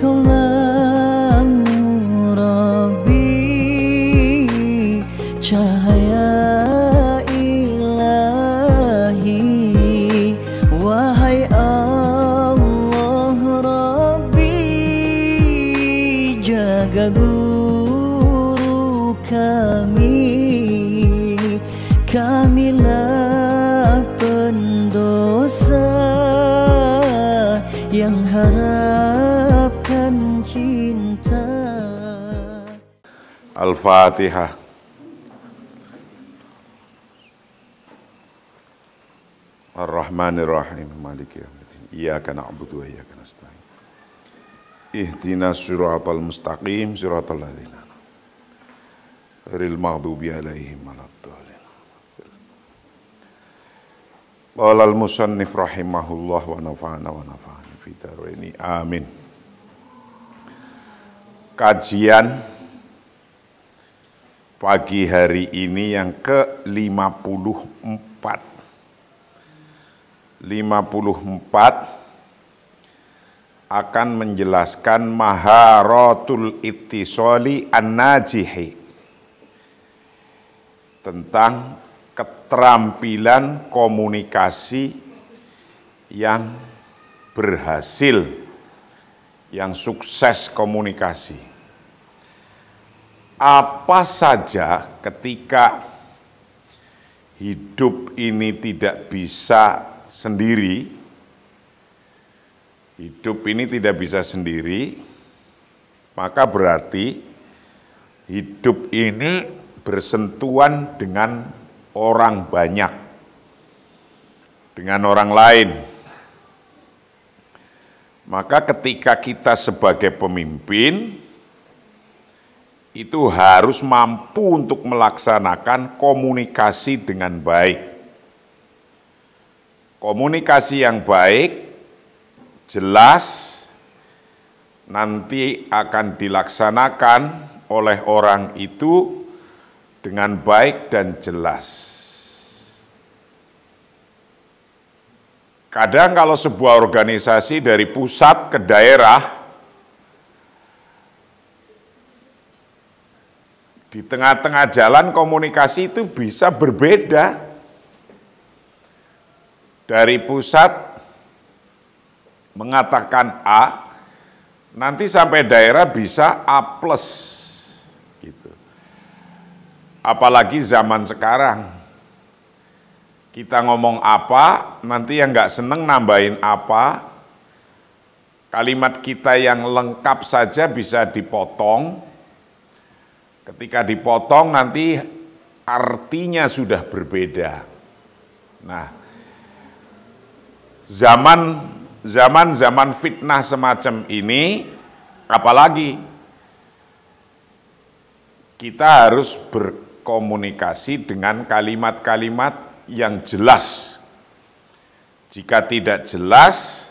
Kaulah Rabbi, cahaya ilahi. Wahai Allah Rabbi, jaga guru kami. Kamilah pendosa yang harapkan cinta. Al-Fatihah. Ar-Rahmanir-Rahim. Maliki yaumiddin. Iyyaka na'budu wa iyyaka nasta'in. Ihdinas siratal mustaqim, siratal ladzina ghairil maghdubi 'alaihim waladdallin. Qala al-musannif rahimahullah wa nafa'ana wa nafa'ani fi dharaini. Amin. Kajian pagi hari ini yang ke-54. 54 akan menjelaskan maharatul ittisali an-najihi, tentang keterampilan komunikasi yang berhasil, yang sukses komunikasi. Apa saja ketika hidup ini tidak bisa sendiri, maka berarti hidup ini bersentuhan dengan orang banyak, dengan orang lain. Maka ketika kita sebagai pemimpin, itu harus mampu untuk melaksanakan komunikasi dengan baik. Komunikasi yang baik, jelas, nanti akan dilaksanakan oleh orang itu dengan baik dan jelas. Kadang kalau sebuah organisasi dari pusat ke daerah, di tengah-tengah jalan komunikasi itu bisa berbeda. Dari pusat mengatakan A, nanti sampai daerah bisa A+. Gitu. Apalagi zaman sekarang, kita ngomong apa, nanti yang nggak seneng nambahin apa, kalimat kita yang lengkap saja bisa dipotong. Ketika dipotong nanti artinya sudah berbeda. Nah, zaman fitnah semacam ini, apalagi kita harus berkomunikasi dengan kalimat-kalimat yang jelas. Jika tidak jelas,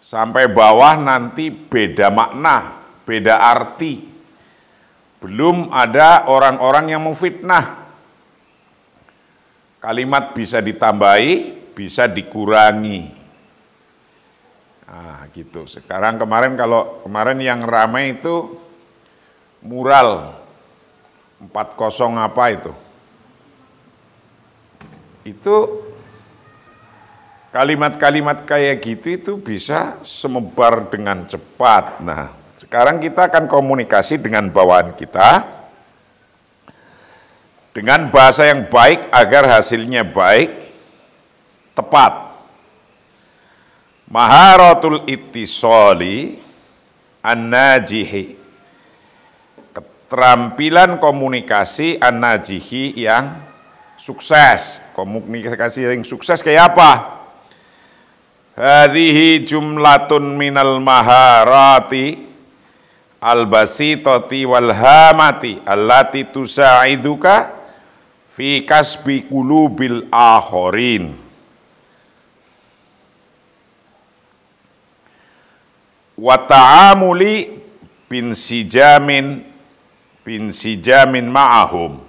sampai bawah nanti beda makna, beda arti. Belum ada orang-orang yang memfitnah. Kalimat bisa ditambahi, bisa dikurangi. Nah, gitu. Kemarin yang ramai itu mural 40 apa itu. Itu kalimat-kalimat kayak gitu itu bisa semebar dengan cepat. Nah, sekarang kita akan komunikasi dengan bawahan kita dengan bahasa yang baik agar hasilnya baik, tepat. Maharatul ittisali an-najihi, keterampilan komunikasi an-najihi yang sukses. Komunikasi yang sukses kayak apa? Hadhihi jumlatun minal maharati al-basitati wal hamati allati tusa'iduka fi kasbi qulubil akharin. Wa ta'amuli bin sijamin ma'ahum.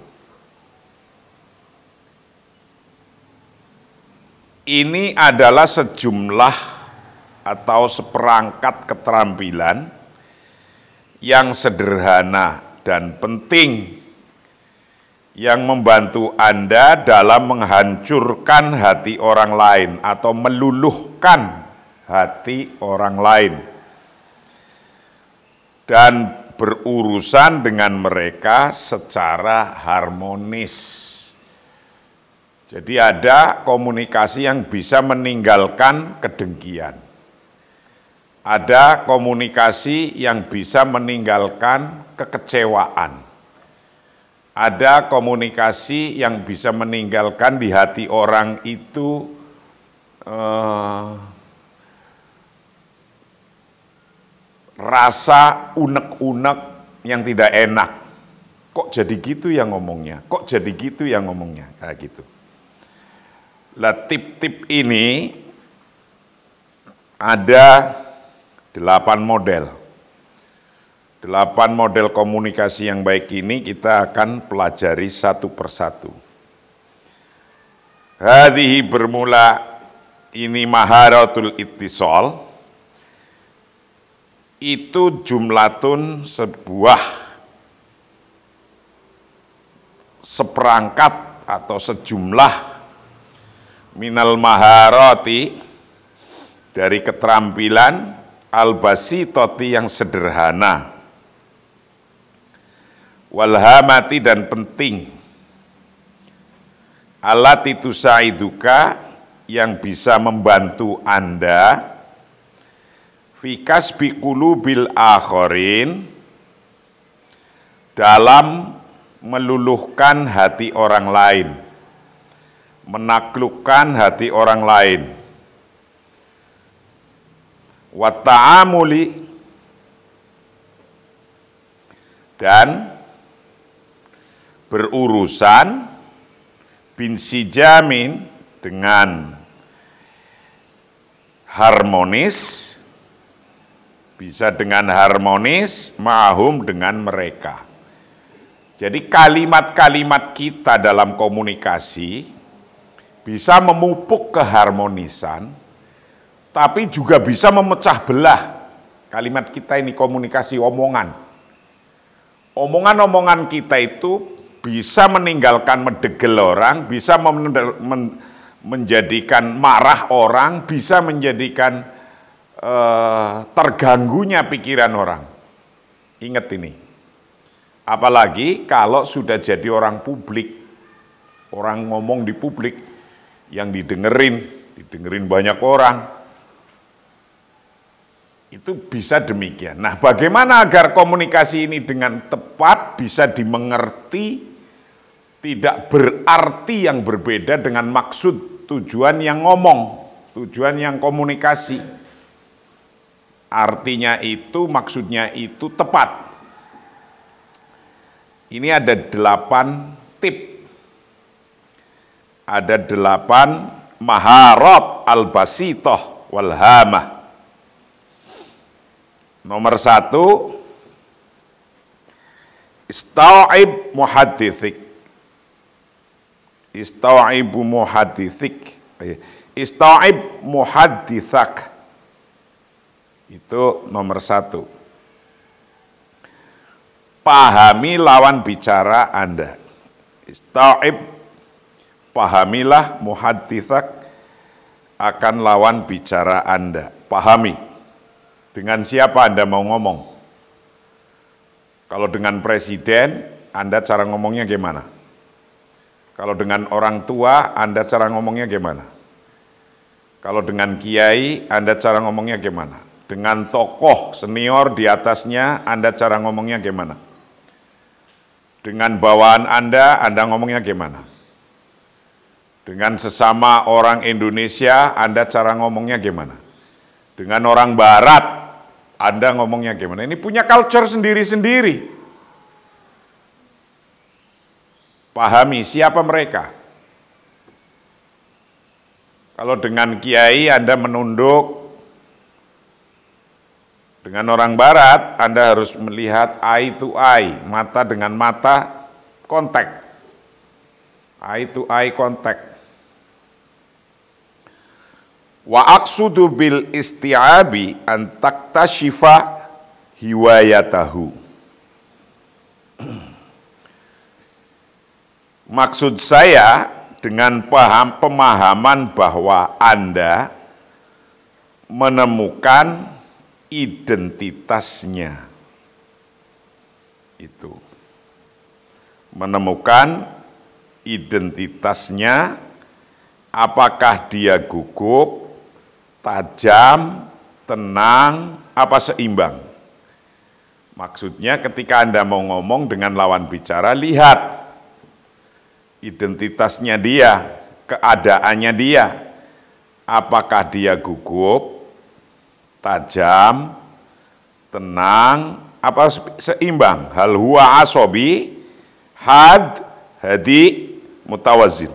Ini adalah sejumlah atau seperangkat keterampilan yang sederhana dan penting yang membantu Anda dalam menghancurkan hati orang lain atau meluluhkan hati orang lain dan berurusan dengan mereka secara harmonis. Jadi ada komunikasi yang bisa meninggalkan kedengkian. Ada komunikasi yang bisa meninggalkan kekecewaan. Ada komunikasi yang bisa meninggalkan di hati orang itu rasa unek-unek yang tidak enak. Kok jadi gitu ya ngomongnya? Kok jadi gitu ya ngomongnya? Kayak gitu. Lah tip-tip ini ada 8 model. 8 model komunikasi yang baik ini kita akan pelajari satu persatu. Hadhihi bermula ini maharatul ittisal. Itu jumlatun sebuah seperangkat atau sejumlah minal maharati dari keterampilan al-basitoti yang sederhana, walhamati dan penting, allati tusaiduka yang bisa membantu Anda fi kasbi qulubil akharin dalam meluluhkan hati orang lain, menaklukkan hati orang lain, wa ta'amuli dan berurusan bin sijamin dengan harmonis, bisa dengan harmonis ma'hum dengan mereka. Jadi kalimat-kalimat kita dalam komunikasi bisa memupuk keharmonisan, tapi juga bisa memecah belah. Kalimat kita ini komunikasi omongan. Omongan-omongan kita itu bisa meninggalkan medegel orang, bisa menjadikan marah orang, bisa menjadikan terganggunya pikiran orang. Ingat ini. Apalagi kalau sudah jadi orang publik, orang ngomong di publik yang didengerin banyak orang, itu bisa demikian. Nah, bagaimana agar komunikasi ini dengan tepat bisa dimengerti, tidak berarti yang berbeda dengan maksud tujuan yang ngomong, tujuan yang komunikasi. Artinya itu, maksudnya itu tepat. Ini ada 8 tip. Ada 8 maharat al-basitoh wal-hamah. Nomor 1, ista'ib muhadithik. Ista'ibu muhadithik. Ista'ib muhadithak. Itu nomor 1. Pahami lawan bicara Anda. Ista'ib, pahamilah muhadithak akan lawan bicara Anda. Pahami. Dengan siapa Anda mau ngomong? Kalau dengan presiden, Anda cara ngomongnya gimana? Kalau dengan orang tua, Anda cara ngomongnya gimana? Kalau dengan kiai, Anda cara ngomongnya gimana? Dengan tokoh senior di atasnya, Anda cara ngomongnya gimana? Dengan bawaan Anda ngomongnya gimana? Dengan sesama orang Indonesia, Anda cara ngomongnya gimana? Dengan orang Barat, Anda ngomongnya gimana? Ini punya culture sendiri-sendiri. Pahami siapa mereka. Kalau dengan kiai Anda menunduk, dengan orang Barat Anda harus melihat eye to eye, mata dengan mata, kontak. Eye to eye contact. Wa aqsudu bil isti'abi an taktashifa hiwayatahu. Maksud saya dengan pemahaman bahwa Anda menemukan identitasnya. Itu. Menemukan identitasnya, apakah dia gugup, tajam, tenang, apa seimbang. Maksudnya ketika Anda mau ngomong dengan lawan bicara, lihat identitasnya dia, keadaannya dia. Apakah dia gugup, tajam, tenang, apa seimbang. Hal huwa asobi, had, hadi, mutawazin.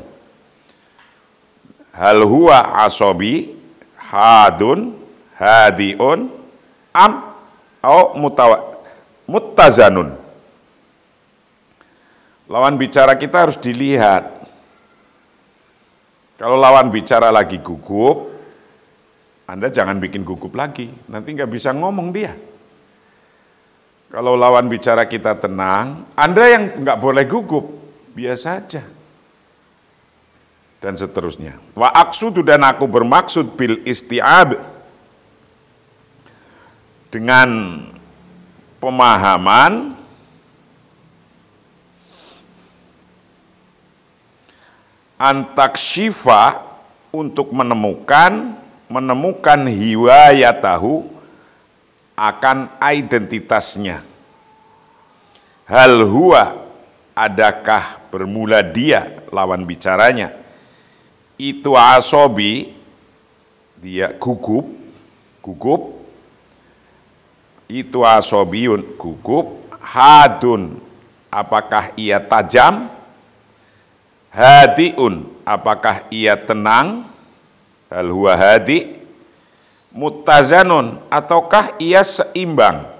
Hal huwa asobi, hadun, hadiun, au muttazanun. Lawan bicara kita harus dilihat. Kalau lawan bicara lagi gugup, Anda jangan bikin gugup lagi, nanti nggak bisa ngomong dia. Kalau lawan bicara kita tenang, Anda yang nggak boleh gugup, biasa aja. Dan seterusnya. Wa aqsudu, dan aku bermaksud bil isti'ab, dengan pemahaman antakshifa, untuk menemukan hiwayatahu, akan identitasnya. Hal huwa, adakah bermula dia, lawan bicaranya, itu asobi, dia gugup, itu asobiun, gugup, hadun, apakah ia tajam, hadiun, apakah ia tenang, hal huwa hadi, muttazanun, ataukah ia seimbang.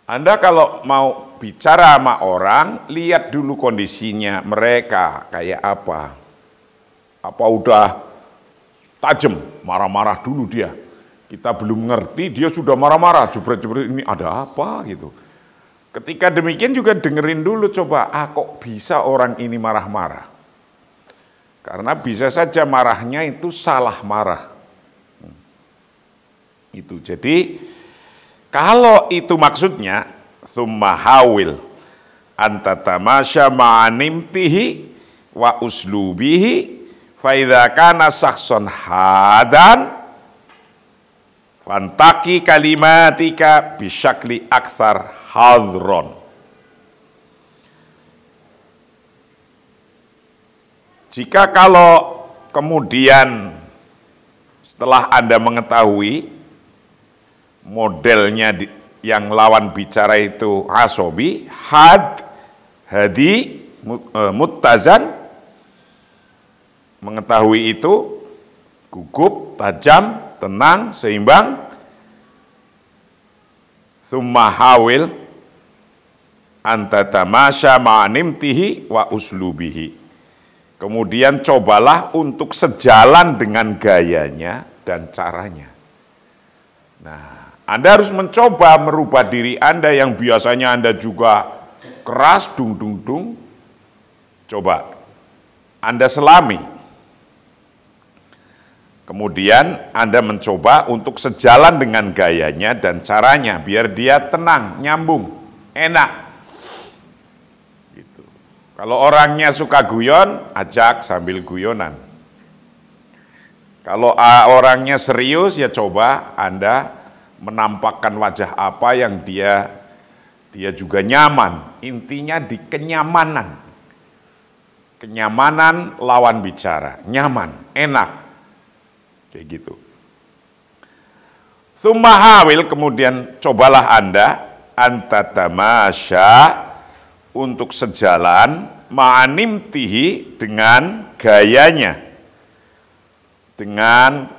Anda kalau mau bicara sama orang, lihat dulu kondisinya mereka kayak apa. Apa udah tajam, marah-marah dulu dia. Kita belum ngerti, dia sudah marah-marah, jebret-jebret, ini ada apa gitu. Ketika demikian juga dengerin dulu, coba, kok bisa orang ini marah-marah. Karena bisa saja marahnya itu salah marah. Itu, jadi kalau itu maksudnya, tsumma hawil antatamasya ma'animtihi wa uslubihi fa idza kana sakhson hadan fantaki kalimatika bisyakli akthar hadron. Jika kalau kemudian setelah Anda mengetahui modelnya yang lawan bicara itu asobi, had, hadi, muttazan, mengetahui itu gugup, tajam, tenang, seimbang, tsumma hawil antatamasya ma'animtihi wa uslubihi. Kemudian cobalah untuk sejalan dengan gayanya dan caranya. Nah, Anda harus mencoba merubah diri Anda yang biasanya Anda juga keras, dung. Coba Anda selami. Kemudian Anda mencoba untuk sejalan dengan gayanya dan caranya, biar dia tenang, nyambung, enak. Gitu. Kalau orangnya suka guyon, ajak sambil guyonan. Kalau orangnya serius, ya coba Anda menampakkan wajah apa yang dia juga nyaman. Intinya di kenyamanan. Kenyamanan lawan bicara, nyaman, enak. Kayak gitu. Tsumma hawil, kemudian cobalah Anda antatamasya, untuk sejalan ma'animtihi, dengan gayanya. Dengan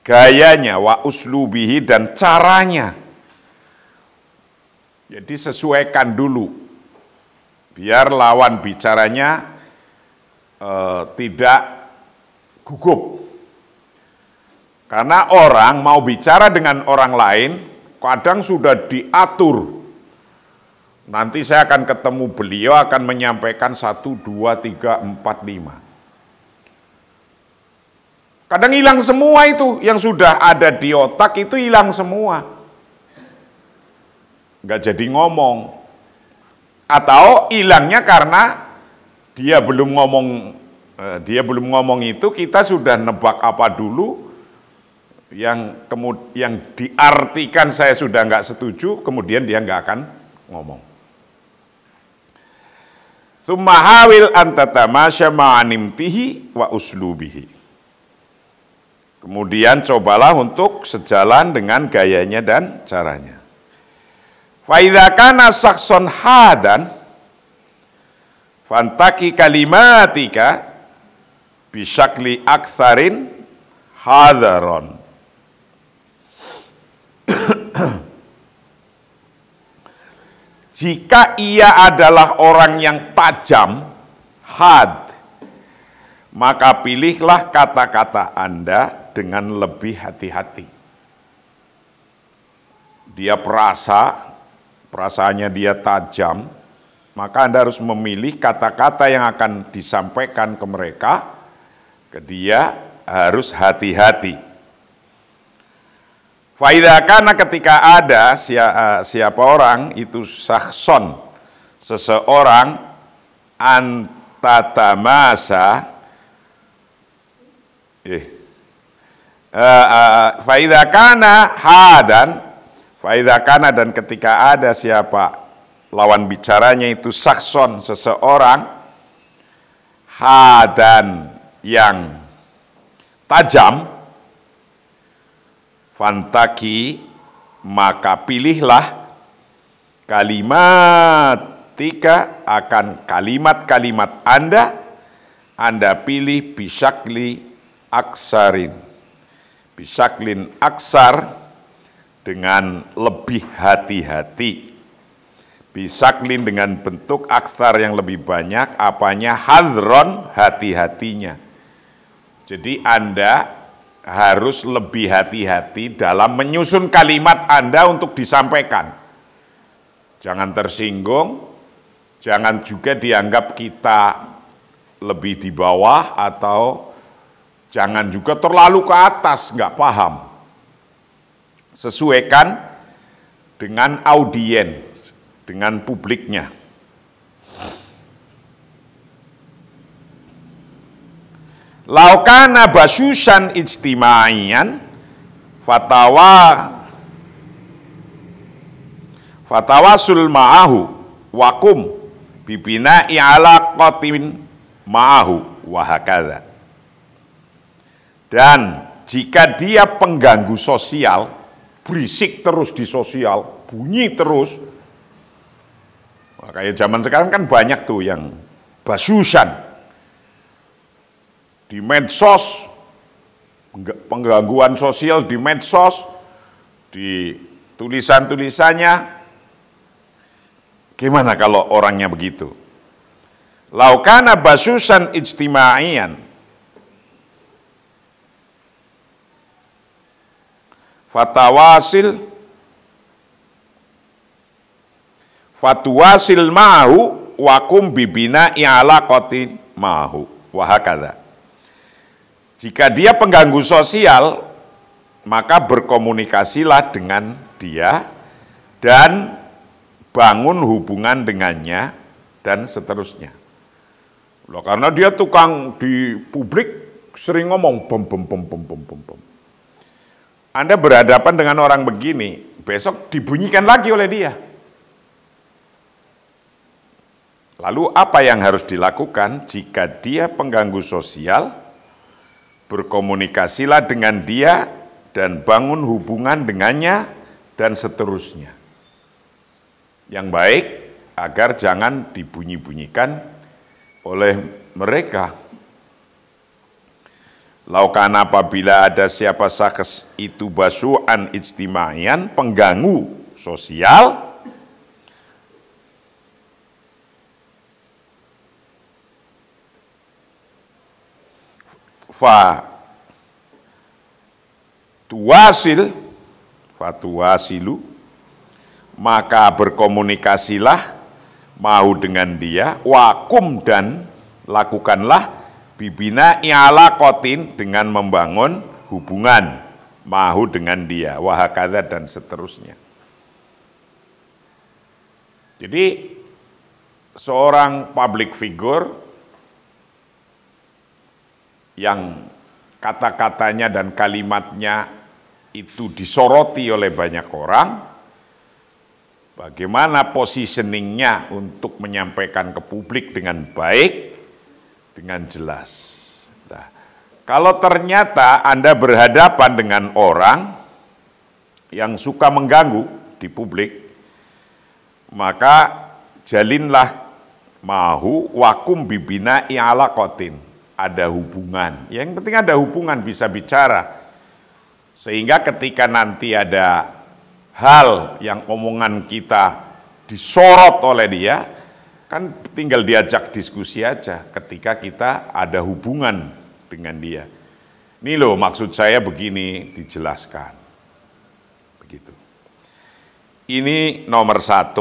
gayanya, wa uslubihi, dan caranya. Jadi sesuaikan dulu, biar lawan bicaranya tidak gugup. Karena orang mau bicara dengan orang lain, kadang sudah diatur. Nanti saya akan ketemu beliau, akan menyampaikan 1, 2, 3, 4, 5. Kadang hilang semua itu, yang sudah ada di otak itu hilang semua. Nggak jadi ngomong. Atau hilangnya karena dia belum ngomong itu, kita sudah nebak apa dulu, yang diartikan saya sudah nggak setuju, kemudian dia nggak akan ngomong. Tsumma hawil an tatamasya ma'animtihi wa uslubihi. Kemudian cobalah untuk sejalan dengan gayanya dan caranya. Fa idza kana sakson hadan fantaki kalimatika bisyakli aktsarin hadaron. Jika ia adalah orang yang tajam, had, maka pilihlah kata-kata Anda dengan lebih hati-hati. Dia perasaannya dia tajam, maka Anda harus memilih kata-kata yang akan disampaikan ke mereka, ke dia harus hati-hati. Faidha kana ketika ada siapa orang itu sakson, seseorang antatamasa faidha kana hadan, faidha kana dan ketika ada siapa lawan bicaranya itu sakson, seseorang hadan yang tajam, fantaki maka pilihlah kalimatika akan kalimat-kalimat Anda pilih bisyakli aksarin, bisyaklin aksar dengan lebih hati-hati, bisaklin dengan bentuk aksar yang lebih banyak, apanya hadron hati-hatinya. Jadi Anda harus lebih hati-hati dalam menyusun kalimat Anda untuk disampaikan. Jangan tersinggung, jangan juga dianggap kita lebih di bawah, atau jangan juga terlalu ke atas, nggak paham. Sesuaikan dengan audien, dengan publiknya. Laukana basyusan ijtimaian fatawasul ma'ahu wakum bibina'i alaqatin ma'ahu wahakadha. Dan jika dia pengganggu sosial, berisik terus di sosial, bunyi terus, kayak zaman sekarang kan banyak tuh yang basyusan di medsos, penggangguan sosial di medsos, di tulisan-tulisannya. Gimana kalau orangnya begitu? Laukana basyusan ijtimaian fatuwasil ma'hu wakum bibina i'alaqatin ma'hu wahakadha. Jika dia pengganggu sosial, maka berkomunikasilah dengan dia dan bangun hubungan dengannya dan seterusnya. Loh, karena dia tukang di publik sering ngomong bom. Anda berhadapan dengan orang begini, besok dibunyikan lagi oleh dia. Lalu apa yang harus dilakukan jika dia pengganggu sosial? Berkomunikasilah dengan dia dan bangun hubungan dengannya dan seterusnya. Yang baik agar jangan dibunyi-bunyikan oleh mereka. Laukana apabila ada siapa sakes itu basu'an ijtimaian, pengganggu sosial, fatuwasilu, maka berkomunikasilah mau dengan dia, wakum dan lakukanlah bibina i'alaqatin dengan membangun hubungan mahu dengan dia, wahakadha dan seterusnya. Jadi seorang public figure yang kata-katanya dan kalimatnya itu disoroti oleh banyak orang, bagaimana positioningnya untuk menyampaikan ke publik dengan baik, dengan jelas. Nah, kalau ternyata Anda berhadapan dengan orang yang suka mengganggu di publik, maka jalinlah mahu wakum bibina i'alaqatin, ada hubungan. Yang penting ada hubungan, bisa bicara. Sehingga ketika nanti ada hal yang omongan kita disorot oleh dia, kan tinggal diajak diskusi aja ketika kita ada hubungan dengan dia. Ini loh maksud saya begini, dijelaskan. Begitu. Ini nomor 1,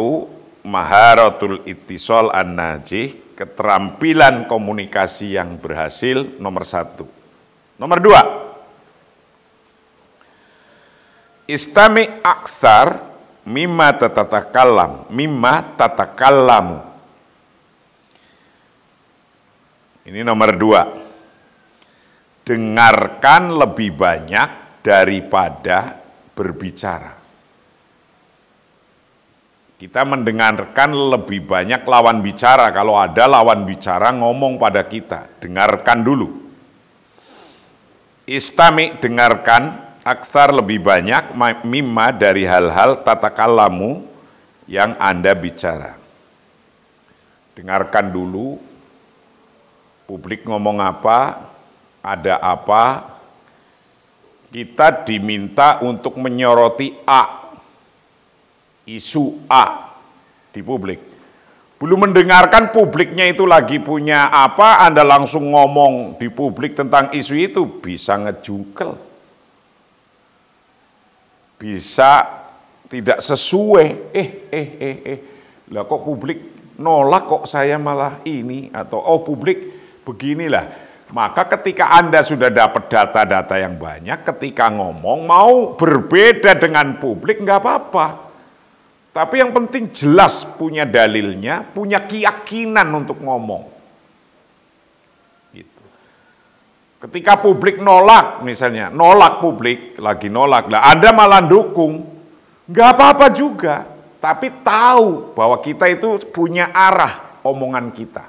maharatul ittisal an-najih, keterampilan komunikasi yang berhasil, nomor 1. Nomor 2, istami aktsar mimma tatakallamu. Ini nomor 2, dengarkan lebih banyak daripada berbicara. Kita mendengarkan lebih banyak lawan bicara. Kalau ada lawan bicara ngomong pada kita, dengarkan dulu. Istami, dengarkan, aktsar lebih banyak, mimma dari hal-hal tatakallamu yang Anda bicara. Dengarkan dulu, publik ngomong apa, ada apa. Kita diminta untuk menyoroti A, isu A di publik. Belum mendengarkan publiknya itu lagi punya apa, Anda langsung ngomong di publik tentang isu itu, bisa ngejungkel. Bisa tidak sesuai. Lah kok publik nolak, kok saya malah ini, atau publik beginilah. Maka ketika Anda sudah dapat data-data yang banyak, ketika ngomong mau berbeda dengan publik nggak apa-apa. Tapi yang penting jelas punya dalilnya, punya keyakinan untuk ngomong. Gitu. Ketika publik nolak, misalnya nolak publik, lagi nolak, lah Anda malah dukung, nggak apa-apa juga. Tapi tahu bahwa kita itu punya arah omongan kita.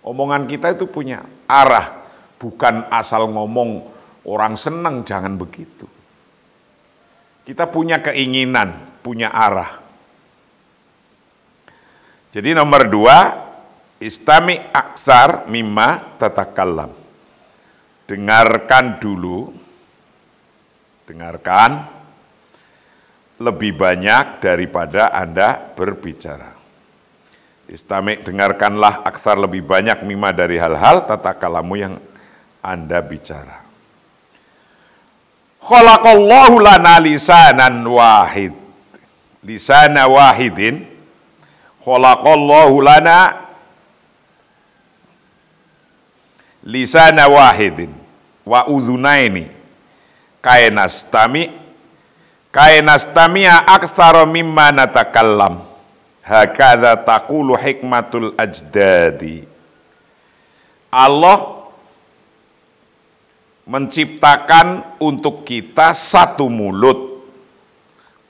Omongan kita itu punya arah, bukan asal ngomong orang senang, jangan begitu. Kita punya keinginan, punya arah. Jadi nomor 2, istami aksar mimma tatakallam. Dengarkan dulu, dengarkan lebih banyak daripada Anda berbicara. Istami, dengarkanlah aksar lebih banyak mimma dari hal-hal tatakallamu yang Anda bicara. Khalaqallahu lana lisanan wahid. Lisana wahidin. Khalaqallahu lana lisana wahidin wa udhunaini kainastami'a aktsara mimma natakallam. Hakadha taqulu hikmatul ajdadi. Allah menciptakan untuk kita satu mulut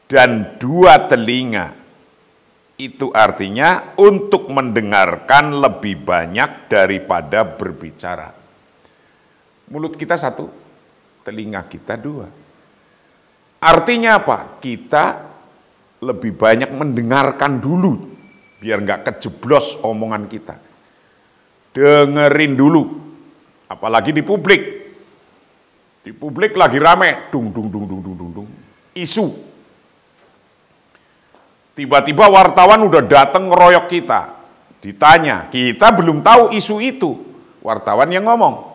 dan 2 telinga. Itu artinya untuk mendengarkan lebih banyak daripada berbicara. Mulut kita 1, telinga kita 2. Artinya apa? Kita lebih banyak mendengarkan dulu, biar nggak kejeblos omongan kita. Dengerin dulu, apalagi di publik. Di publik lagi rame, dung, isu. Tiba-tiba wartawan udah datang ngeroyok kita, ditanya, kita belum tahu isu itu, wartawan yang ngomong.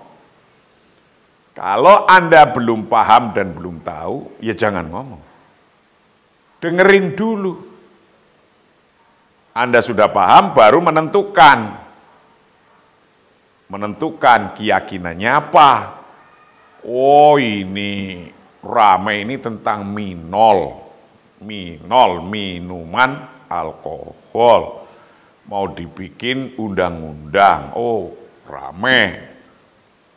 Kalau Anda belum paham dan belum tahu, ya jangan ngomong. Dengerin dulu. Anda sudah paham, baru menentukan. Menentukan keyakinannya apa. Oh ini, rame ini tentang minol. Minol, minuman alkohol. Mau dibikin undang-undang. Oh, rame.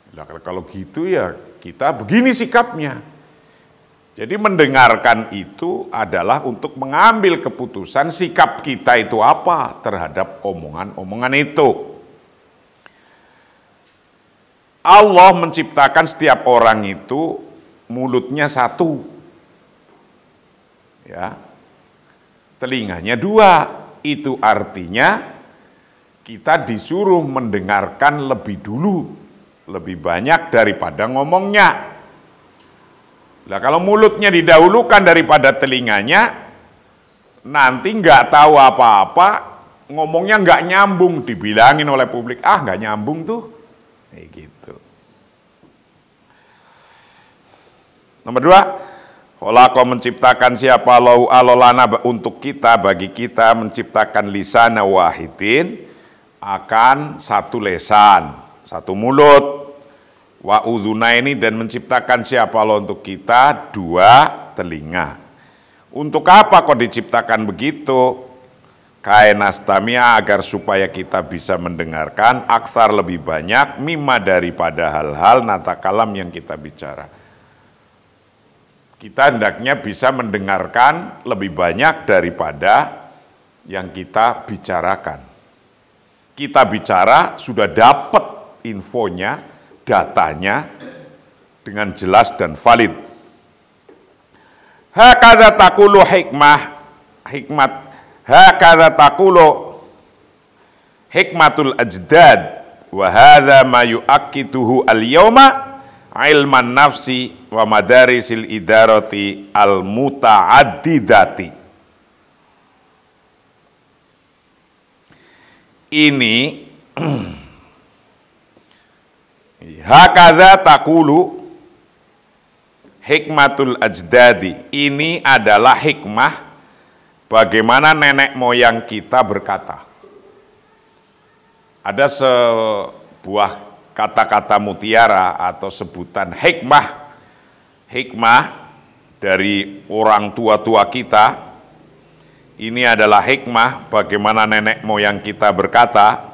Nah, kalau gitu ya kita begini sikapnya. Jadi mendengarkan itu adalah untuk mengambil keputusan sikap kita itu apa terhadap omongan-omongan itu. Allah menciptakan setiap orang itu mulutnya satu. Ya. Telinganya dua. Itu artinya kita disuruh mendengarkan lebih dulu. Lebih banyak daripada ngomongnya. Nah, kalau mulutnya didahulukan daripada telinganya, nanti nggak tahu apa-apa, ngomongnya nggak nyambung, dibilangin oleh publik, ah nggak nyambung tuh, kayak gitu. Nomor 2, Kholaqo menciptakan siapa lahu alolana untuk kita, bagi kita menciptakan lisana wahidin, akan satu lesan, satu mulut. Wa udhunaini dan menciptakan siapa Allah untuk kita 2 telinga. Untuk apa kok diciptakan begitu? Kainastamia agar supaya kita bisa mendengarkan aksar lebih banyak mimma daripada hal-hal natakalam yang kita bicara. Kita hendaknya bisa mendengarkan lebih banyak daripada yang kita bicarakan. Kita bicara sudah dapat infonya, datanya dengan jelas dan valid. Hakadha taqulu hikmat hakadha taqulu hikmatul ajdad wa hadha ma yu'akkituhu al-yawma ilman nafsi wa madarisil idarati al-muta'addidati. Ini hakadha taqulu hikmatul ajdadi. Ini adalah hikmah bagaimana nenek moyang kita berkata. Ada sebuah kata-kata mutiara atau sebutan hikmah. Hikmah dari orang tua-tua kita. Ini adalah hikmah bagaimana nenek moyang kita berkata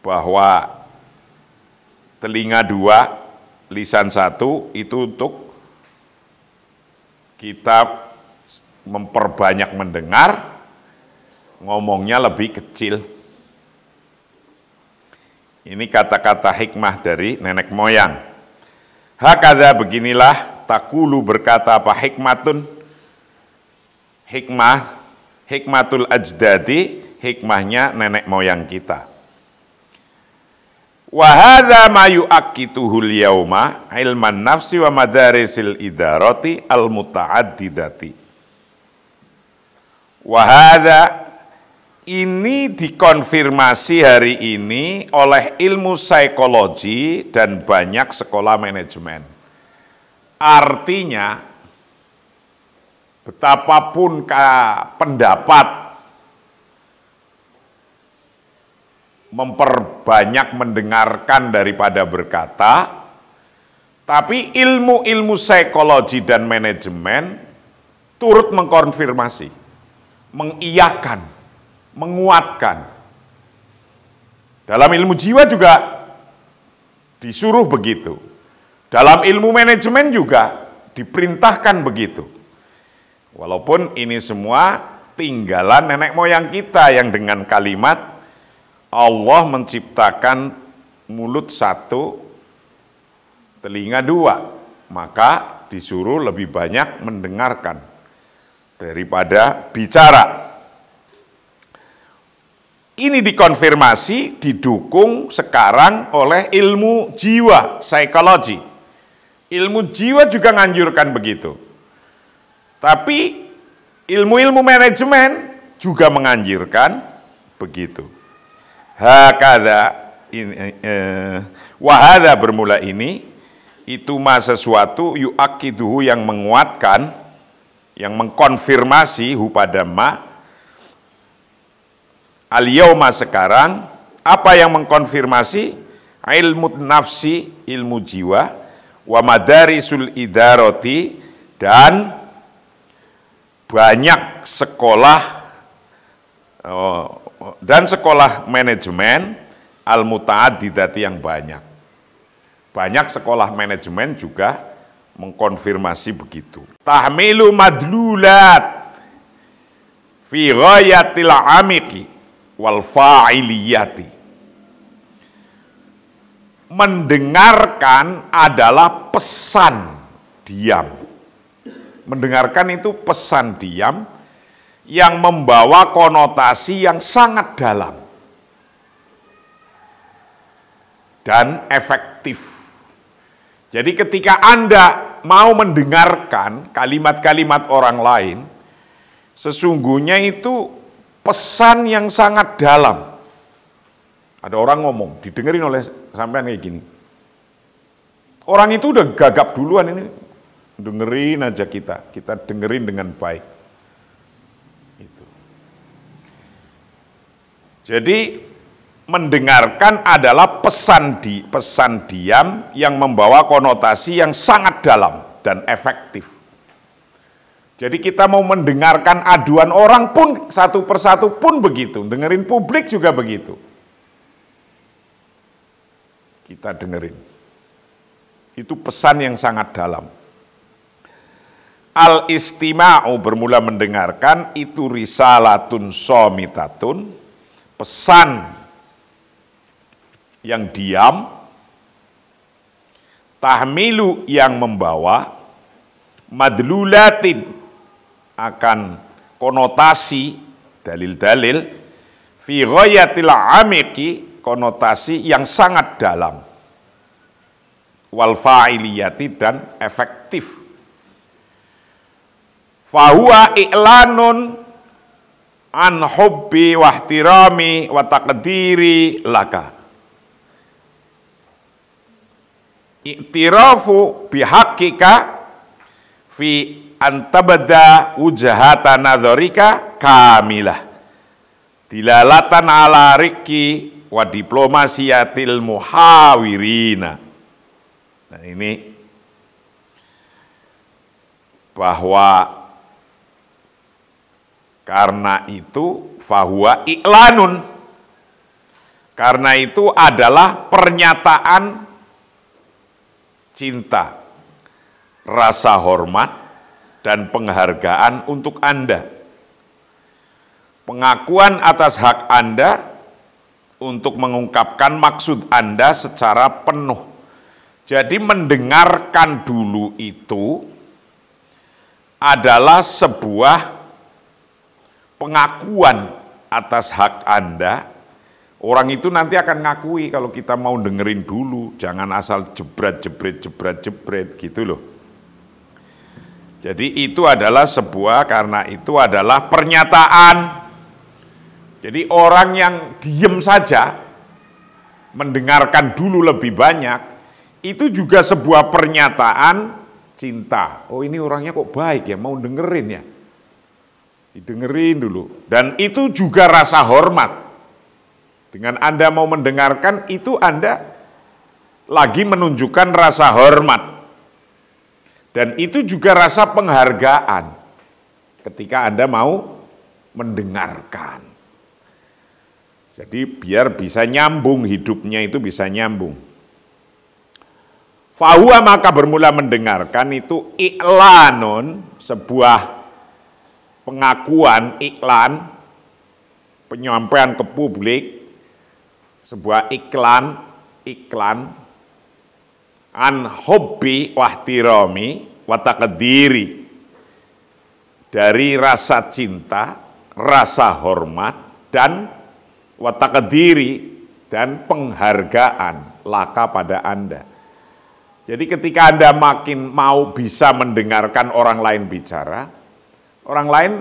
bahwa telinga 2, lisan 1 itu untuk kita memperbanyak mendengar, ngomongnya lebih kecil. Ini kata-kata hikmah dari nenek moyang. Hakadha beginilah taqulu berkata apa hikmatun, hikmatul ajdadi, hikmahnya nenek moyang kita. Wa hadza ma yu'akkituhul yauma ilman nafsi wa madarisil idarati al muta'addidati. Wa hadza, ini dikonfirmasi hari ini oleh ilmu psikologi dan banyak sekolah manajemen. Artinya betapapun pendapat memperbanyak mendengarkan daripada berkata, tapi ilmu-ilmu psikologi dan manajemen turut mengkonfirmasi, mengiyakan, menguatkan. Dalam ilmu jiwa juga disuruh begitu. Dalam ilmu manajemen juga diperintahkan begitu. Walaupun ini semua tinggalan nenek moyang kita yang dengan kalimat Allah menciptakan mulut 1, telinga 2, maka disuruh lebih banyak mendengarkan daripada bicara. Ini dikonfirmasi, didukung sekarang oleh ilmu jiwa, psikologi. Ilmu jiwa juga nganjurkan begitu. Tapi ilmu-ilmu manajemen juga menganjurkan begitu. Hakadha Wahada bermula ini, itu ma sesuatu yu'akiduhu yang menguatkan, yang mengkonfirmasi hu pada ma, al-yawma sekarang, apa yang mengkonfirmasi? Ilmu nafsi, ilmu jiwa, wa madarisul idaroti, dan banyak sekolah dan sekolah manajemen al-muta'addidati yang banyak. Banyak sekolah manajemen juga mengkonfirmasi begitu. Tahmilu madlulat fi ghayatil amiqi wal fa'iliyati. Mendengarkan adalah pesan diam. Mendengarkan itu pesan diam yang membawa konotasi yang sangat dalam dan efektif. Jadi ketika Anda mau mendengarkan kalimat-kalimat orang lain, sesungguhnya itu pesan yang sangat dalam. Ada orang ngomong, didengerin oleh sampean kayak gini. Orang itu udah gagap duluan ini, dengerin aja kita dengerin dengan baik. Itu. Jadi mendengarkan adalah pesan diam yang membawa konotasi yang sangat dalam dan efektif. Jadi kita mau mendengarkan aduan orang pun satu persatu pun begitu, dengerin publik juga begitu. Kita dengerin. Itu pesan yang sangat dalam. Al-istima'u bermula mendengarkan itu risalatun somitatun, pesan yang diam, tahmilu yang membawa, madlulatin akan konotasi, dalil-dalil, fi ghayatil amiqi, konotasi yang sangat dalam, wal fa'iliyati dan efektif. Fahuwa i'lanun an hubbi wahtirami wa taqdiri laka. Iktirafu bihaqqika fi antabada wujahata nadharika kamilah. Dilalatan ala riki wa diplomasiyatil muhawirina. Nah ini bahwa karena itu fahuwa i'lanun, karena itu adalah pernyataan cinta, rasa hormat dan penghargaan untuk Anda, pengakuan atas hak Anda untuk mengungkapkan maksud Anda secara penuh. Jadi mendengarkan dulu itu adalah sebuah pengakuan atas hak Anda. Orang itu nanti akan ngakui kalau kita mau dengerin dulu, jangan asal jebret gitu loh. Jadi itu adalah karena itu adalah pernyataan. Jadi orang yang diem saja, mendengarkan dulu lebih banyak, itu juga sebuah pernyataan cinta. Oh ini orangnya kok baik ya, mau dengerin ya. Didengerin dulu. Dan itu juga rasa hormat. Dengan Anda mau mendengarkan, itu Anda lagi menunjukkan rasa hormat. Dan itu juga rasa penghargaan ketika Anda mau mendengarkan. Jadi biar bisa nyambung, hidupnya itu bisa nyambung. Fahuwa maka bermula mendengarkan itu iklanun, sebuah pengakuan, iklan, penyampaian ke publik, sebuah iklan an hobbi wahtirami watakadiri, dari rasa cinta, rasa hormat dan watakadiri dan penghargaan laka pada Anda. Jadi ketika Anda makin mau bisa mendengarkan orang lain bicara, orang lain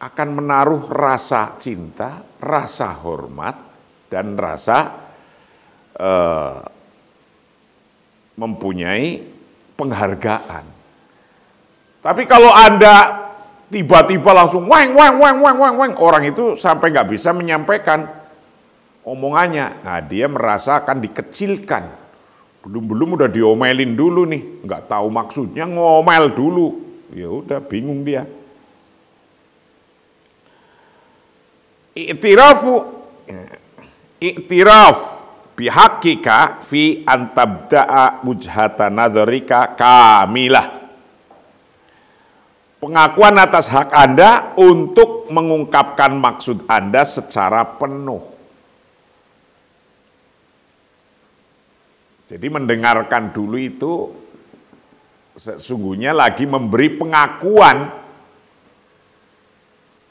akan menaruh rasa cinta, rasa hormat, dan rasa mempunyai penghargaan. Tapi kalau Anda tiba-tiba langsung weng, orang itu sampai nggak bisa menyampaikan omongannya. Nah, dia merasa akan dikecilkan. Belum udah diomelin dulu nih, nggak tahu maksudnya, ngomel dulu. Ya udah, bingung dia. I'tiraf bihaqika fi antabda'a wujhata nadharika kamilah. Pengakuan atas hak Anda untuk mengungkapkan maksud Anda secara penuh. Jadi mendengarkan dulu itu sesungguhnya lagi memberi pengakuan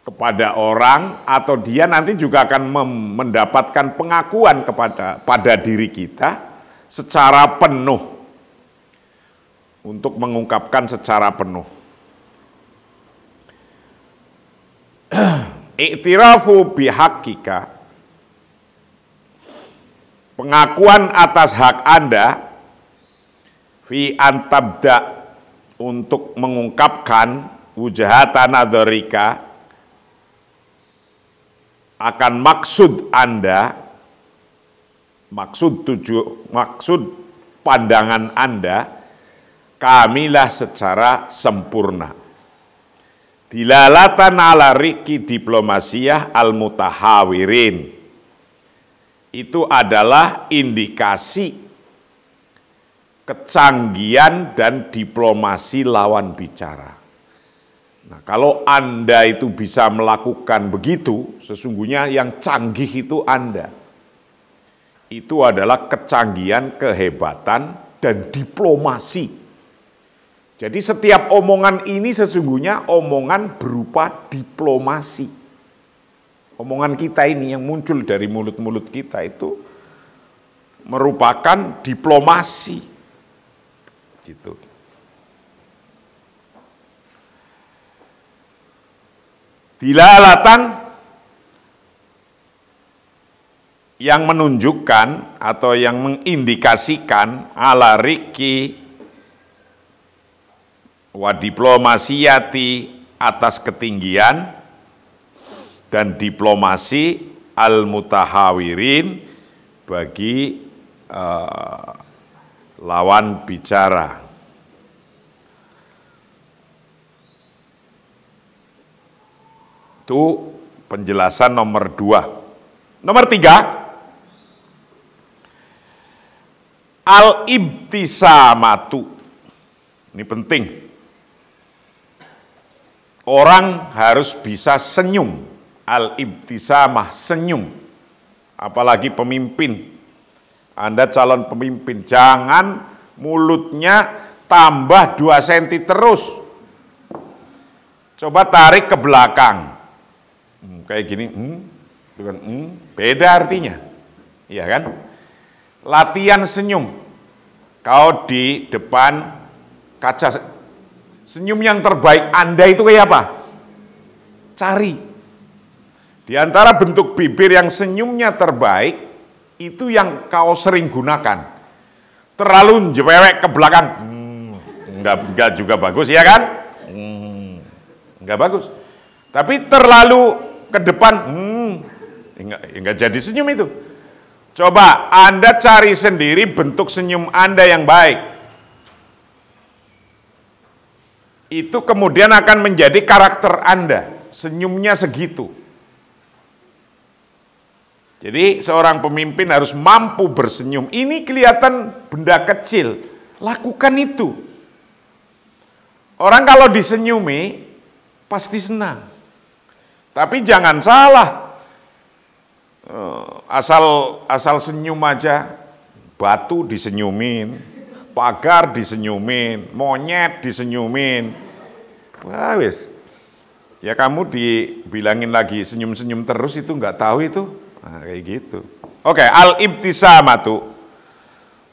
kepada orang, atau dia nanti juga akan mendapatkan pengakuan pada diri kita secara penuh, untuk mengungkapkan secara penuh. I'tirafu bihaqqika, pengakuan atas hak Anda, fi antabda, untuk mengungkapkan wujhata nadharika, akan maksud Anda, maksud pandangan Anda, kamilah secara sempurna. Dilalatan ala riki diplomasiyah al-mutahawirin. Itu adalah indikasi kecanggihan dan diplomasi lawan bicara. Nah, kalau Anda itu bisa melakukan begitu, sesungguhnya yang canggih itu Anda. Itu adalah kecanggihan, kehebatan, dan diplomasi. Jadi setiap omongan ini sesungguhnya omongan berupa diplomasi. Omongan kita ini yang muncul dari mulut-mulut kita itu merupakan diplomasi. Gitu. Dilalatan yang menunjukkan atau yang mengindikasikan ala riki wa diplomasiyati, atas ketinggian dan diplomasi al-mutahawirin, bagi lawan bicara. Itu penjelasan nomor 2. Nomor 3, al-ibtisamatu. Ini penting. Orang harus bisa senyum, al-ibtisamah, senyum. Apalagi pemimpin. Anda calon pemimpin, jangan mulutnya tambah 2 cm terus. Coba tarik ke belakang. Kayak gini, beda artinya. Iya kan? Latihan senyum. Kau di depan kaca, senyum yang terbaik Anda itu kayak apa? Cari. Di antara bentuk bibir yang senyumnya terbaik, itu yang kau sering gunakan. Terlalu jewek ke belakang, enggak juga bagus, ya kan? Enggak bagus. Tapi terlalu ke depan, enggak jadi senyum itu. Coba Anda cari sendiri bentuk senyum Anda yang baik. Itu kemudian akan menjadi karakter Anda, senyumnya segitu. Jadi seorang pemimpin harus mampu bersenyum. Ini kelihatan benda kecil, lakukan itu. Orang kalau disenyumi pasti senang. Tapi jangan salah, asal senyum aja, batu disenyumin, pagar disenyumin, monyet disenyumin. Wah wis. Ya kamu dibilangin lagi senyum-senyum terus itu nggak tahu itu. Nah, kayak gitu. Oke, al-ibtisamatu.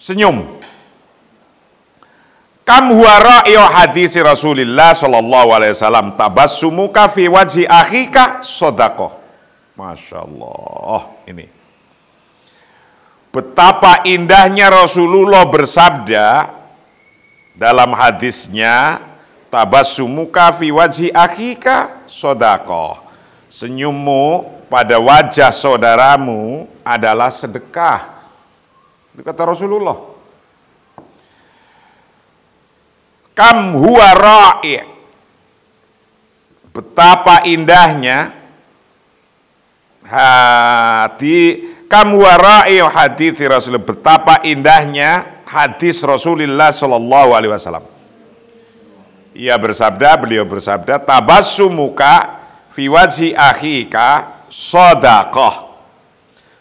Senyum. Kam huwa ra'yu hadis Rasulillah sallallahu alaihi wasallam, tabassumuka fi wajhi akhika shadaqah. Masya Allah. Ini. betapa indahnya Rasulullah bersabda dalam hadisnya, tabassumuka fi wajhi akhika shadaqah. Senyummu pada wajah saudaramu adalah sedekah. Itu kata Rasulullah. Kam huwa ra'i'. Betapa indahnya kam huwa ra'i' hadits Rasulullah. Betapa indahnya hadis Rasulullah sallallahu alaihi wasallam. Beliau bersabda, tabassumuka fi wajhi akhika shadaqah.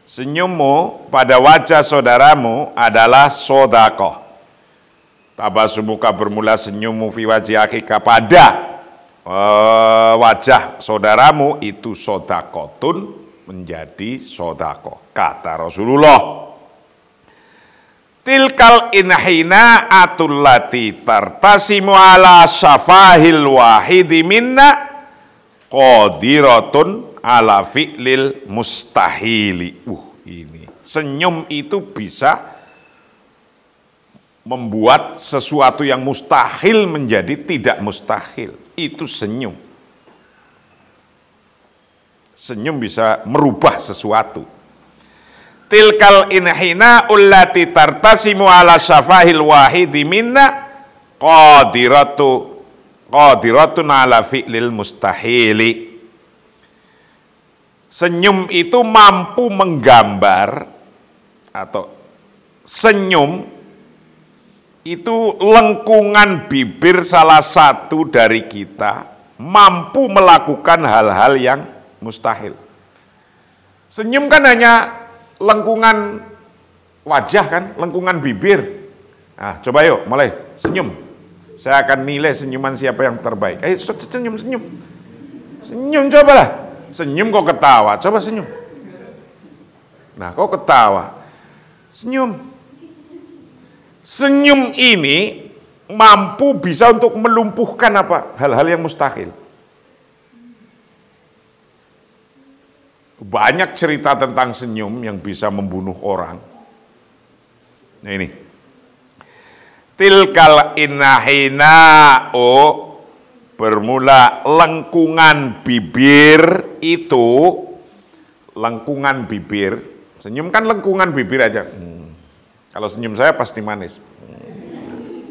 Senyummu pada wajah saudaramu adalah shadaqah. Tabassumuka bermula senyummu fi wajhi akhika pada wajah saudaramu itu shadaqatun, menjadi shadaqah. Kata Rasulullah, tilkal inhina atullati tartasimu ala syafahil wahidi minna qadiratun ala fi'lil mustahili. Ini senyum itu bisa membuat sesuatu yang mustahil menjadi tidak mustahil. Itu senyum. Senyum bisa merubah sesuatu. Tilkal inhina ullati tartasimu ala syafahil wahidi minna qadiratun ala fi'lil mustahili. Senyum itu mampu menggambar, atau senyum itu lengkungan bibir salah satu dari kita mampu melakukan hal-hal yang mustahil. Senyum kan hanya lengkungan wajah kan, lengkungan bibir. Nah, coba yuk, mulai senyum. Saya akan nilai senyuman siapa yang terbaik. Ayo senyum. Senyum cobalah. Senyum kok ketawa, coba senyum. Nah, kok ketawa. Senyum. Senyum ini mampu bisa untuk melumpuhkan apa? Hal-hal yang mustahil. Banyak cerita tentang senyum yang bisa membunuh orang. Nah ini. Tilkal inahina bermula lengkungan bibir itu, lengkungan bibir. Senyum kan lengkungan bibir aja. Kalau senyum saya pasti manis.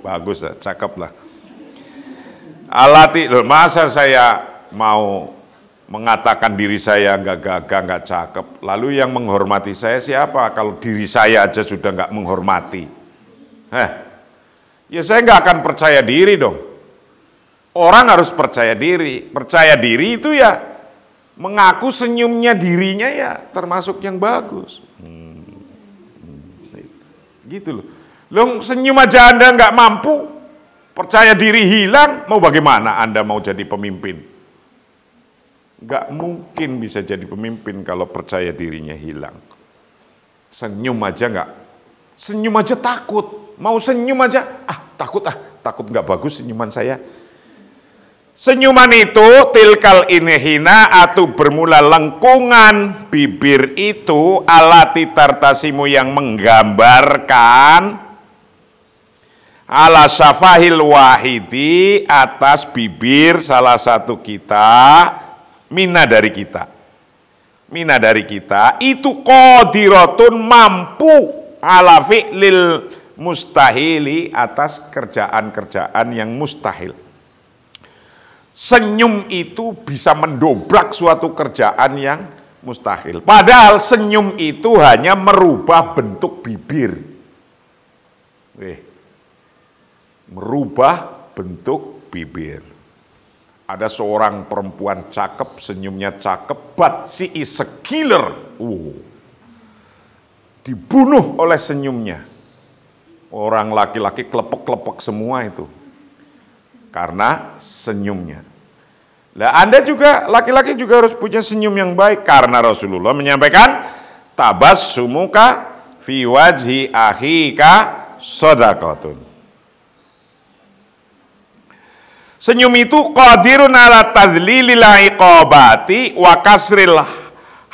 Bagus lah, cakep lah. Alati, masa saya mau mengatakan diri saya nggak gagah, nggak cakep. Lalu yang menghormati saya siapa? Kalau diri saya aja sudah nggak menghormati. Ya saya nggak akan percaya diri dong. Orang harus percaya diri. Percaya diri itu ya mengaku senyumnya dirinya ya termasuk yang bagus. Gitu loh. Loh senyum aja Anda nggak mampu, percaya diri hilang, mau bagaimana Anda mau jadi pemimpin? Nggak mungkin bisa jadi pemimpin kalau percaya dirinya hilang. Senyum aja nggak, senyum aja takut, mau senyum aja, takut nggak bagus senyuman saya. Senyuman itu tilkal inhina atau bermula lengkungan bibir itu alati tartasimu yang menggambarkan ala syafahil wahidi atas bibir salah satu kita, mina dari kita itu qadiratun mampu ala fi'lil mustahili atas kerjaan-kerjaan yang mustahil. Senyum itu bisa mendobrak suatu kerjaan yang mustahil. Padahal senyum itu hanya merubah bentuk bibir. Merubah bentuk bibir. Ada seorang perempuan cakep, senyumnya cakep, but she is a killer. Dibunuh oleh senyumnya. Orang laki-laki klepek-klepek semua itu. Karena senyumnya. Nah, Anda juga, laki-laki juga harus punya senyum yang baik. Karena Rasulullah menyampaikan, tabassumuka fi wajhi akhika shadaqatun. Senyum itu qadirun ala tadlilil iqabati wa kasril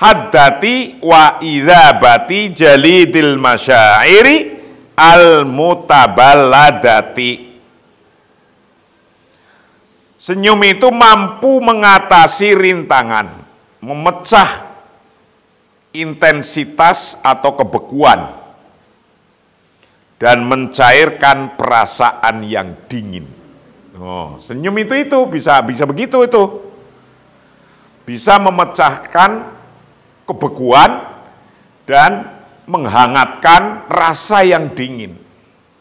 haddati wa idzabati jalidil masyairi al mutaballadati. Senyum itu mampu mengatasi rintangan, memecah intensitas atau kebekuan, dan mencairkan perasaan yang dingin. Oh, senyum itu bisa begitu itu. Bisa memecahkan kebekuan dan menghangatkan rasa yang dingin.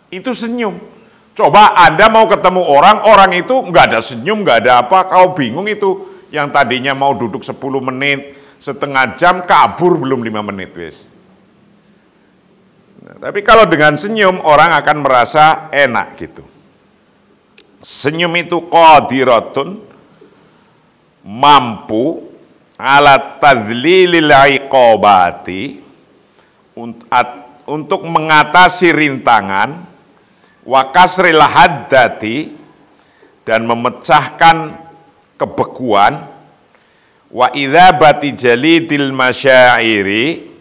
Itu senyum. Coba Anda mau ketemu orang itu nggak ada senyum, nggak ada apa, kau bingung itu. Yang tadinya mau duduk 10 menit, setengah jam, kabur belum 5 menit, wis. Nah, tapi kalau dengan senyum, orang akan merasa enak gitu. Senyum itu qadiratun, mampu ala tadlilil iqobati, untuk mengatasi rintangan, wa kasril haddati, dan memecahkan kebekuan, wa idzabati jalidil masyairi,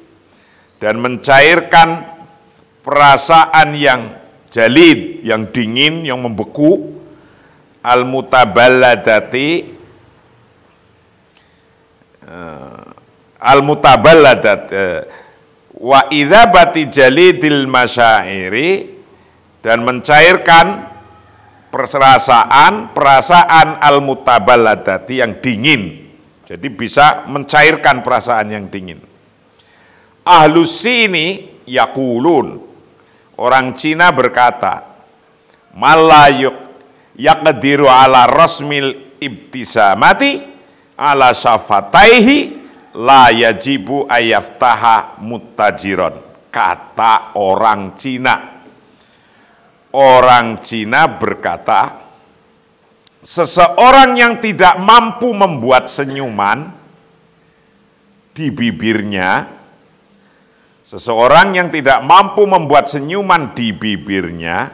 dan mencairkan perasaan yang jalid, yang dingin, yang membeku, al mutaballadati, wa idzabati jalidil masyairi, dan mencairkan perasaan al-mutaballadati yang dingin. Jadi bisa mencairkan perasaan yang dingin. Ahlus sini yaqulun, orang Cina berkata, malayuk yaqdiru ala rasmil ibtisamati ala syafataihi la yajibu ayaftaha muttajiron. Kata orang Cina. Orang Cina berkata, seseorang yang tidak mampu membuat senyuman di bibirnya, seseorang yang tidak mampu membuat senyuman di bibirnya,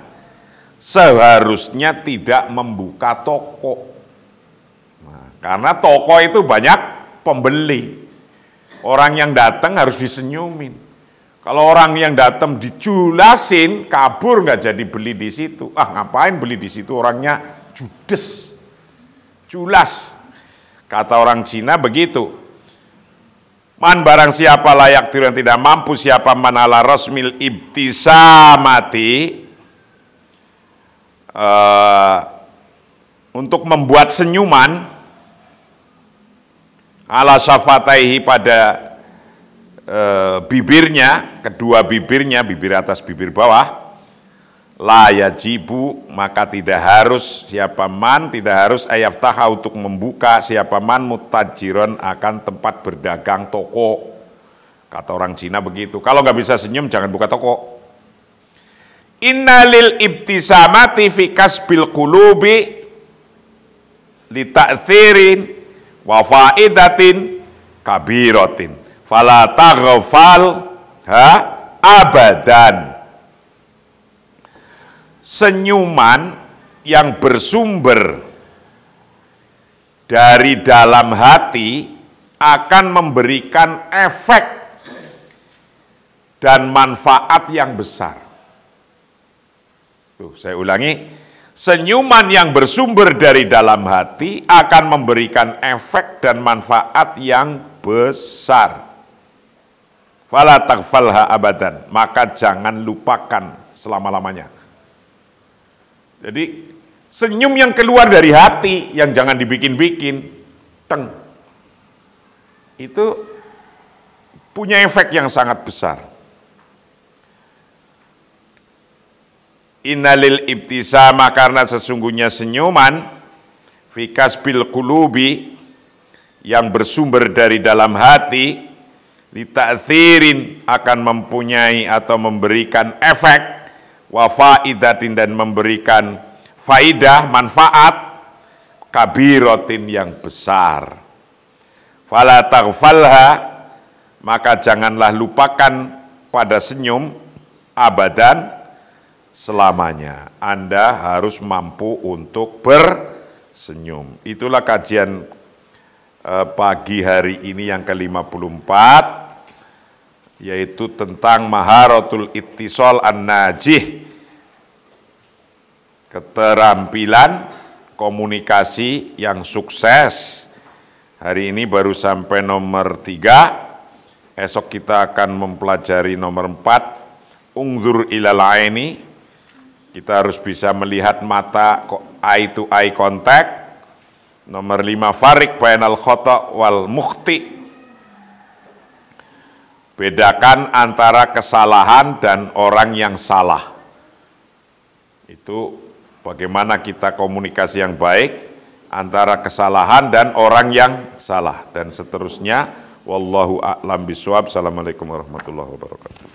seharusnya tidak membuka toko. Nah, karena toko itu banyak pembeli. Orang yang datang harus disenyumin. Kalau orang yang datang dijulasin, kabur nggak jadi beli di situ. Ah, ngapain beli di situ, orangnya judes, julas. Kata orang Cina begitu. Man barang siapa layak tiru yang tidak mampu, siapa man ala rasmil ibtisamati, untuk membuat senyuman, ala syafataihi, pada bibirnya, kedua bibirnya, bibir atas bibir bawah, la yajibu, maka tidak harus, siapa man, tidak harus ayaftaha, untuk membuka, siapa man muttajiron, akan tempat berdagang, toko. Kata orang Cina begitu. Kalau nggak bisa senyum, jangan buka toko. Innalil ibtisamati fi kasbil qulubi li ta'thirin wa faidatin kabiratin fala taghfal abadan. Senyuman yang bersumber dari dalam hati akan memberikan efek dan manfaat yang besar. Tuh, saya ulangi, senyuman yang bersumber dari dalam hati akan memberikan efek dan manfaat yang besar. Fala taghfalha abadan, maka jangan lupakan selama-lamanya. Jadi senyum yang keluar dari hati, yang jangan dibikin-bikin, teng, itu punya efek yang sangat besar. Innalil ibtisama, karena sesungguhnya senyuman, fi kasbil qulubi, yang bersumber dari dalam hati, li ta'thirin, akan mempunyai atau memberikan efek, wa faidatin, dan memberikan faidah, manfaat, kabiratin, yang besar. Fala taghfalha, maka janganlah lupakan pada senyum, abadan, selamanya. Anda harus mampu untuk bersenyum. Itulah kajian pagi hari ini yang ke-54, yaitu tentang maharatul ittisal an-najih, keterampilan komunikasi yang sukses. Hari ini baru sampai nomor 3, esok kita akan mempelajari nomor 4, ungzur ilal aini, kita harus bisa melihat mata, eye to eye contact. Nomor 5, farik bainal khata wal mukhti, bedakan antara kesalahan dan orang yang salah. Itu bagaimana kita komunikasi yang baik antara kesalahan dan orang yang salah, dan seterusnya. Wallahu a'lam bishawab. Assalamualaikum warahmatullahi wabarakatuh.